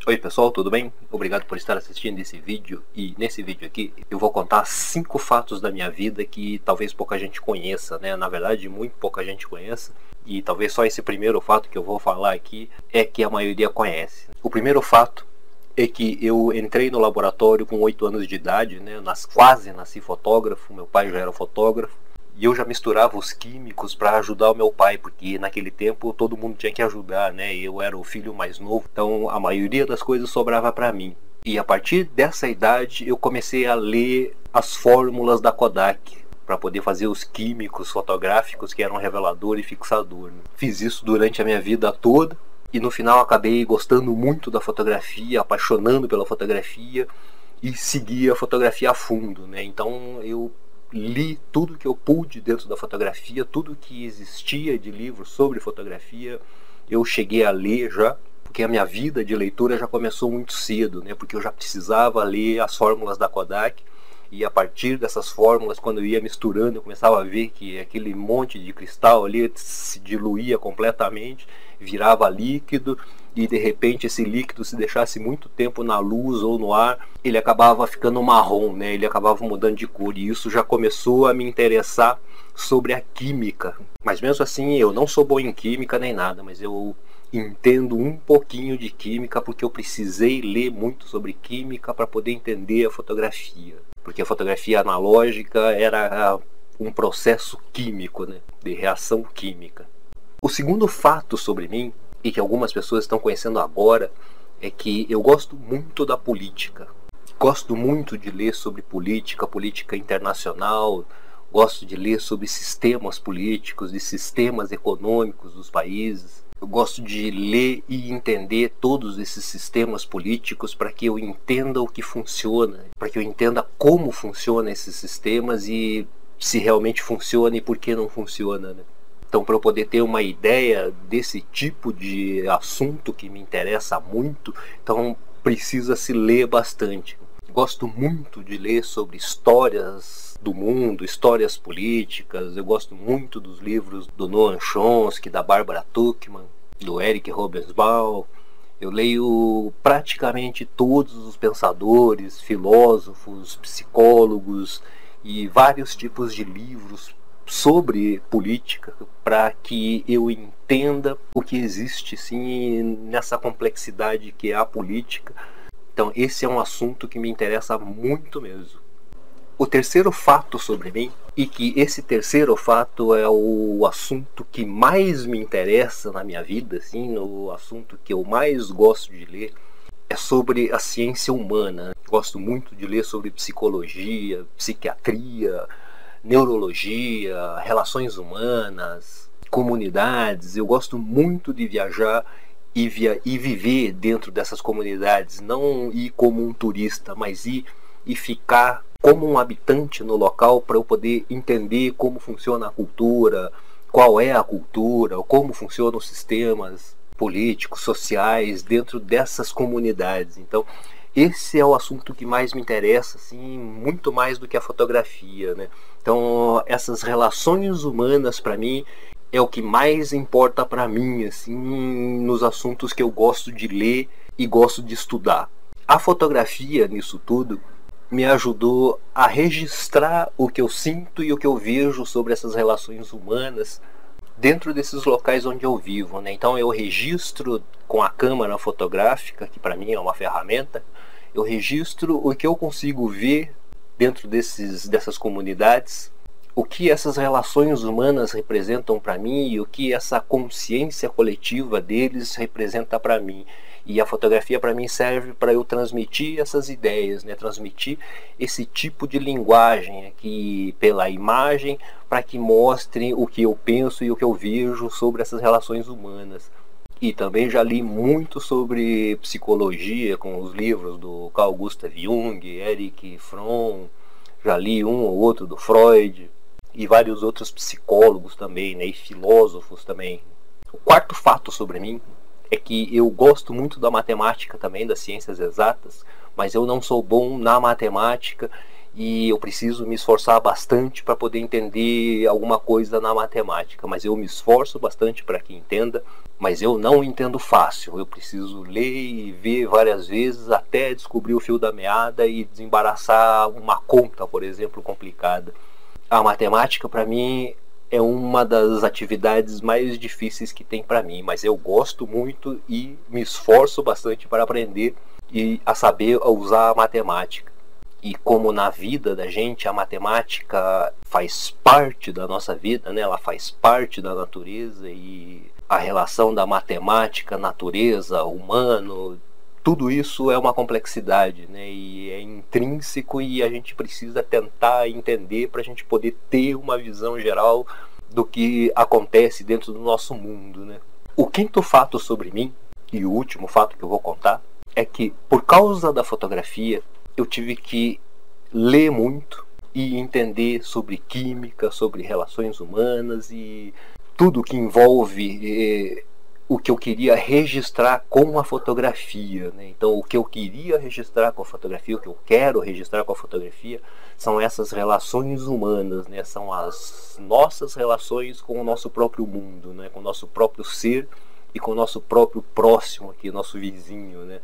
Oi pessoal, tudo bem? Obrigado por estar assistindo esse vídeo. E nesse vídeo aqui eu vou contar 5 fatos da minha vida que talvez pouca gente conheça, né? Na verdade, muito pouca gente conheça. E talvez só esse primeiro fato que eu vou falar aqui é que a maioria conhece. O primeiro fato é que eu entrei no laboratório com 8 anos de idade, né? Quase nasci fotógrafo, meu pai já era fotógrafo. E eu já misturava os químicos para ajudar o meu pai, porque naquele tempo todo mundo tinha que ajudar, né? Eu era o filho mais novo, então a maioria das coisas sobrava para mim. E a partir dessa idade eu comecei a ler as fórmulas da Kodak para poder fazer os químicos fotográficos que eram revelador e fixador, né? Fiz isso durante a minha vida toda e no final acabei gostando muito da fotografia, apaixonando pela fotografia e segui a fotografia a fundo, né? Então eu li tudo que eu pude dentro da fotografia, tudo que existia de livros sobre fotografia, eu cheguei a ler já, porque a minha vida de leitura já começou muito cedo, né? Porque eu já precisava ler as fórmulas da Kodak, e a partir dessas fórmulas, quando eu ia misturando, eu começava a ver que aquele monte de cristal ali se diluía completamente, virava líquido, e de repente esse líquido, se deixasse muito tempo na luz ou no ar, ele acabava ficando marrom, né? Ele acabava mudando de cor, e isso já começou a me interessar sobre a química. Mas mesmo assim eu não sou bom em química nem nada, mas eu entendo um pouquinho de química porque eu precisei ler muito sobre química para poder entender a fotografia, porque a fotografia analógica era um processo químico, né? De reação química. O segundo fato sobre mim, e que algumas pessoas estão conhecendo agora, é que eu gosto muito da política. Gosto muito de ler sobre política, política internacional, gosto de ler sobre sistemas políticos e sistemas econômicos dos países. Eu gosto de ler e entender todos esses sistemas políticos para que eu entenda o que funciona, para que eu entenda como funcionam esses sistemas e se realmente funciona e por que não funciona, né? Então, para eu poder ter uma ideia desse tipo de assunto que me interessa muito, então precisa se ler bastante. Gosto muito de ler sobre histórias do mundo, histórias políticas. Eu gosto muito dos livros do Noam Chomsky, da Barbara Tuchman, do Eric Hobsbawm. Eu leio praticamente todos os pensadores, filósofos, psicólogos e vários tipos de livros sobre política, para que eu entenda o que existe sim nessa complexidade que é a política. Então esse é um assunto que me interessa muito mesmo. O terceiro fato sobre mim, e que esse terceiro fato é o assunto que mais me interessa na minha vida, assim, o assunto que eu mais gosto de ler, é sobre a ciência humana. Gosto muito de ler sobre psicologia, psiquiatria, neurologia, relações humanas, comunidades. Eu gosto muito de viajar e viver dentro dessas comunidades, não ir como um turista, mas ir e ficar como um habitante no local para eu poder entender como funciona a cultura, qual é a cultura, como funcionam os sistemas políticos, sociais dentro dessas comunidades. Então esse é o assunto que mais me interessa, assim, muito mais do que a fotografia, né? Então essas relações humanas para mim é o que mais importa para mim, assim, nos assuntos que eu gosto de ler e gosto de estudar. A fotografia nisso tudo me ajudou a registrar o que eu sinto e o que eu vejo sobre essas relações humanas dentro desses locais onde eu vivo, né? Então eu registro com a câmera fotográfica, que para mim é uma ferramenta, eu registro o que eu consigo ver dentro dessas comunidades, o que essas relações humanas representam para mim e o que essa consciência coletiva deles representa para mim. E a fotografia para mim serve para eu transmitir essas ideias, né? Transmitir esse tipo de linguagem aqui pela imagem, para que mostrem o que eu penso e o que eu vejo sobre essas relações humanas. E também já li muito sobre psicologia com os livros do Carl Gustav Jung, Erich Fromm, já li um ou outro do Freud e vários outros psicólogos também, né? E filósofos também. O quarto fato sobre mim é que eu gosto muito da matemática também, das ciências exatas, mas eu não sou bom na matemática e eu preciso me esforçar bastante para poder entender alguma coisa na matemática, mas eu me esforço bastante para que entenda, mas eu não entendo fácil. Eu preciso ler e ver várias vezes até descobrir o fio da meada e desembaraçar uma conta, por exemplo, complicada. A matemática para mim é uma das atividades mais difíceis que tem para mim, mas eu gosto muito e me esforço bastante para aprender e a saber usar a matemática. E como na vida da gente a matemática faz parte da nossa vida, né? Ela faz parte da natureza, e a relação da matemática, natureza, humano, tudo isso é uma complexidade, né? E é intrínseco, e a gente precisa tentar entender para a gente poder ter uma visão geral do que acontece dentro do nosso mundo, né? O quinto fato sobre mim, e o último fato que eu vou contar, é que por causa da fotografia eu tive que ler muito e entender sobre química, sobre relações humanas e tudo que envolve o que eu queria registrar com a fotografia, né? Então, o que eu queria registrar com a fotografia, o que eu quero registrar com a fotografia, são essas relações humanas, né? São as nossas relações com o nosso próprio mundo, né? Com o nosso próprio ser e com o nosso próprio próximo aqui, nosso vizinho, né?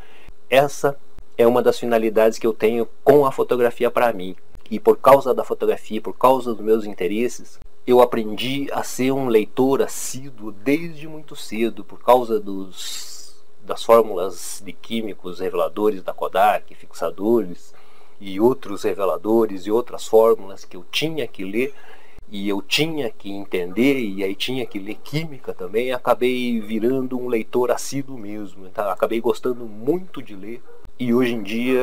Essa é uma das finalidades que eu tenho com a fotografia para mim. E por causa da fotografia, por causa dos meus interesses, eu aprendi a ser um leitor assíduo desde muito cedo, por causa das fórmulas de químicos reveladores da Kodak, fixadores e outros reveladores e outras fórmulas que eu tinha que ler e eu tinha que entender, e aí tinha que ler química também. Acabei virando um leitor assíduo mesmo, tá? Acabei gostando muito de ler, e hoje em dia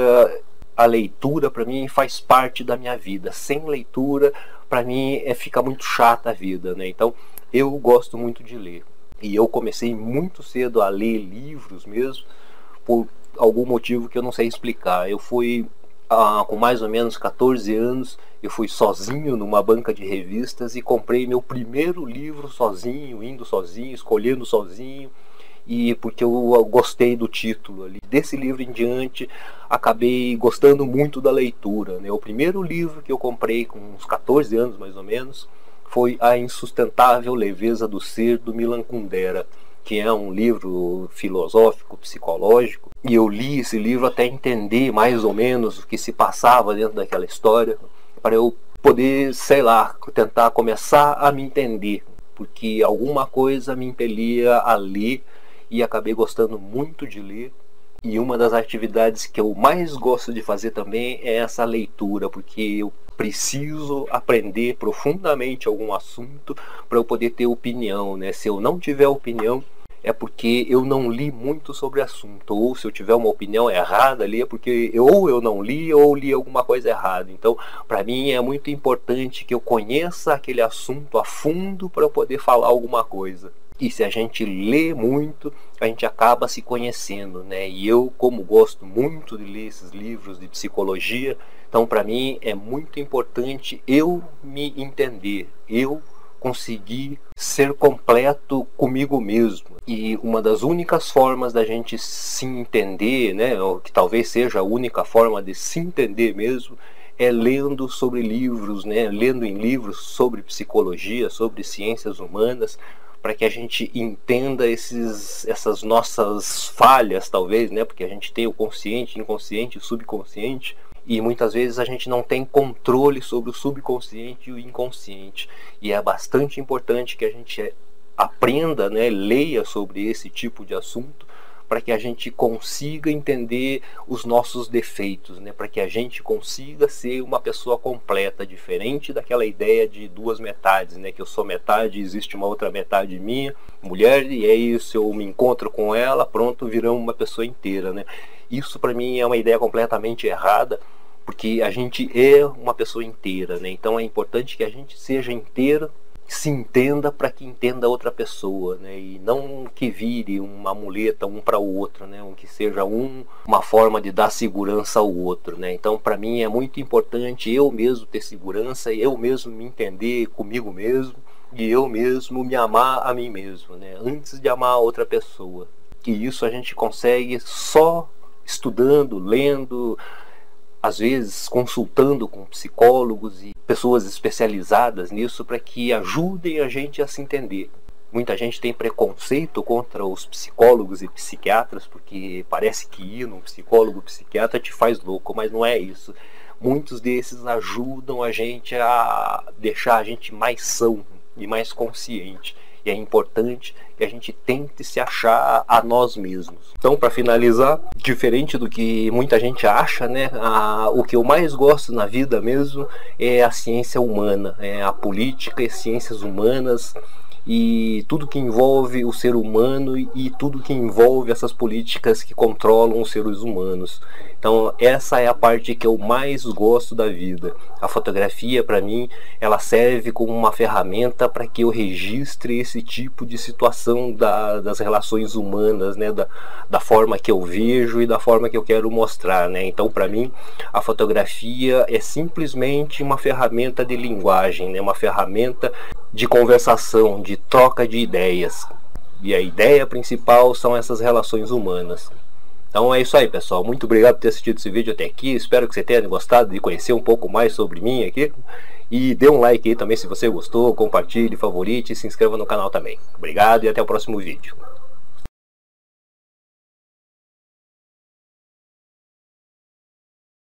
a leitura para mim faz parte da minha vida. Sem leitura para mim fica muito chata a vida, né? Então eu gosto muito de ler, e eu comecei muito cedo a ler livros mesmo, por algum motivo que eu não sei explicar. Eu fui com mais ou menos 14 anos, eu fui sozinho numa banca de revistas e comprei meu primeiro livro sozinho, indo sozinho, escolhendo sozinho, e porque eu gostei do título ali. Desse livro em diante, acabei gostando muito da leitura, né? O primeiro livro que eu comprei com uns 14 anos mais ou menos foi A Insustentável Leveza do Ser, do Milan Kundera, que é um livro filosófico, psicológico, e eu li esse livro até entender mais ou menos o que se passava dentro daquela história, para eu poder, sei lá, tentar começar a me entender, porque alguma coisa me impelia a ler, e acabei gostando muito de ler. E uma das atividades que eu mais gosto de fazer também é essa leitura, porque eu preciso aprender profundamente algum assunto para eu poder ter opinião, né? Se eu não tiver opinião, é porque eu não li muito sobre o assunto, ou se eu tiver uma opinião errada ali, é porque ou eu não li ou li alguma coisa errada. Então, para mim é muito importante que eu conheça aquele assunto a fundo para eu poder falar alguma coisa. E se a gente lê muito, a gente acaba se conhecendo, né? E eu, como gosto muito de ler esses livros de psicologia, então para mim é muito importante eu me entender, eu conseguir ser completo comigo mesmo. E uma das únicas formas da gente se entender, né, ou que talvez seja a única forma de se entender mesmo, é lendo sobre livros, né, lendo em livros sobre psicologia, sobre ciências humanas, para que a gente entenda essas nossas falhas, talvez, né, porque a gente tem o consciente, inconsciente, o subconsciente, e muitas vezes a gente não tem controle sobre o subconsciente e o inconsciente. E é bastante importante que a gente aprenda, né, leia sobre esse tipo de assunto, para que a gente consiga entender os nossos defeitos, né, para que a gente consiga ser uma pessoa completa, diferente daquela ideia de duas metades, né, que eu sou metade e existe uma outra metade minha, mulher, e é isso, eu me encontro com ela, pronto, viramos uma pessoa inteira, né. Isso para mim é uma ideia completamente errada, porque a gente é uma pessoa inteira, né? Então é importante que a gente seja inteiro, se entenda para que entenda outra pessoa, né? E não que vire uma muleta um para o outro, né? Que seja uma forma de dar segurança ao outro, né? Então para mim é muito importante eu mesmo ter segurança, eu mesmo me entender comigo mesmo, e eu mesmo me amar a mim mesmo, né? Antes de amar a outra pessoa. E isso a gente consegue só estudando, lendo, às vezes consultando com psicólogos e pessoas especializadas nisso para que ajudem a gente a se entender. Muita gente tem preconceito contra os psicólogos e psiquiatras, porque parece que ir num psicólogo ou psiquiatra te faz louco, mas não é isso. Muitos desses ajudam a gente a deixar a gente mais são e mais consciente. E é importante que a gente tente se achar a nós mesmos. Então, para finalizar, diferente do que muita gente acha, né, o que eu mais gosto na vida mesmo é a ciência humana, é a política e ciências humanas, e tudo que envolve o ser humano e tudo que envolve essas políticas que controlam os seres humanos. Então essa é a parte que eu mais gosto da vida. A fotografia, para mim, ela serve como uma ferramenta para que eu registre esse tipo de situação das relações humanas, né? Da forma que eu vejo e da forma que eu quero mostrar, né? Então, para mim, a fotografia é simplesmente uma ferramenta de linguagem, né? Uma ferramenta de conversação, de troca de ideias. E a ideia principal são essas relações humanas. Então é isso aí, pessoal. Muito obrigado por ter assistido esse vídeo até aqui. Espero que você tenha gostado de conhecer um pouco mais sobre mim aqui. E dê um like aí também se você gostou. Compartilhe, favorite e se inscreva no canal também. Obrigado e até o próximo vídeo.